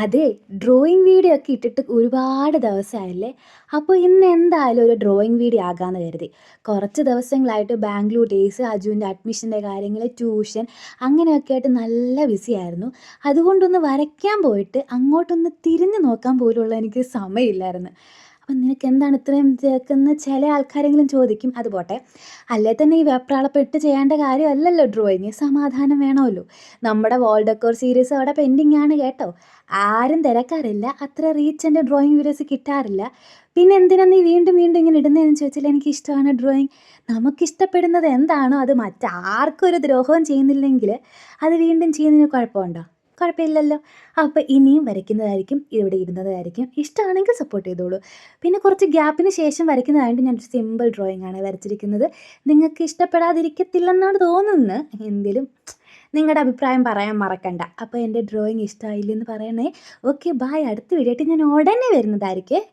അതെ, drawing video ഒക്കെ ഇട്ടിട്ട് ഒരുപാട് ദിവസമായില്ലേ. അപ്പോൾ ഇന്ന് എന്തായാലും ഒരു ഡ്രോയിങ് വീഡിയോ ആകാമെന്ന് കരുതി. കുറച്ച് ദിവസങ്ങളായിട്ട് ബാംഗ്ലൂർ ഡേയ്സ്, അജുവിൻ്റെ അഡ്മിഷൻ്റെ കാര്യങ്ങൾ, ട്യൂഷൻ അങ്ങനെയൊക്കെ ആയിട്ട് നല്ല ബിസിയായിരുന്നു. അതുകൊണ്ടൊന്ന് വരയ്ക്കാൻ പോയിട്ട് അങ്ങോട്ടൊന്ന് തിരിഞ്ഞു നോക്കാൻ പോലുള്ള എനിക്ക് സമയമില്ലായിരുന്നു. അപ്പം നിനക്കെന്താണ് ഇത്രയും തിരക്കെന്ന് ചില ആൾക്കാരെങ്കിലും ചോദിക്കും. അത് പോട്ടെ. അല്ലേ തന്നെ ഈ വെപ്രാളപ്പെട്ട് ചെയ്യേണ്ട കാര്യമല്ലല്ലോ ഡ്രോയിങ്. സമാധാനം വേണമല്ലോ. നമ്മുടെ വാൾ ഡെക്കോർ സീരീസ് അവിടെ പെൻഡിങ് ആണ് കേട്ടോ. ആരും തിരക്കാറില്ല. അത്ര റീച്ച് എൻ്റെ ഡ്രോയിങ് വീഡിയോസ് കിട്ടാറില്ല. പിന്നെ എന്തിനാ നീ വീണ്ടും വീണ്ടും ഇങ്ങനെ ഇടുന്നതെന്ന് ചോദിച്ചാൽ എനിക്കിഷ്ടമാണ് ഡ്രോയിങ്. നമുക്കിഷ്ടപ്പെടുന്നത് എന്താണോ അത് മറ്റാർക്കും ഒരു ദ്രോഹവും ചെയ്യുന്നില്ലെങ്കിൽ അത് വീണ്ടും ചെയ്യുന്നതിന് കുഴപ്പമുണ്ടോ? കുഴപ്പമില്ലല്ലോ. അപ്പോൾ ഇനിയും വരയ്ക്കുന്നതായിരിക്കും, ഇവിടെ ഇരുന്നതായിരിക്കും. ഇഷ്ടമാണെങ്കിൽ സപ്പോർട്ട് ചെയ്തോളൂ. പിന്നെ കുറച്ച് ഗ്യാപ്പിന് ശേഷം വരയ്ക്കുന്നതായതുകൊണ്ട് ഞാനൊരു സിമ്പിൾ ഡ്രോയിങ് ആണ് വരച്ചിരിക്കുന്നത്. നിങ്ങൾക്ക് ഇഷ്ടപ്പെടാതിരിക്കത്തില്ലെന്നാണ് തോന്നുന്നത്. എങ്കിലും നിങ്ങളുടെ അഭിപ്രായം പറയാൻ മറക്കണ്ട. അപ്പോൾ എൻ്റെ ഡ്രോയിങ് ഇഷ്ടമായില്ലെന്ന് പറയണേ. Okay, bye. അടുത്ത വീഡിയോ ആയിട്ട് ഞാൻ ഉടനെ വരുന്നതായിരിക്കും.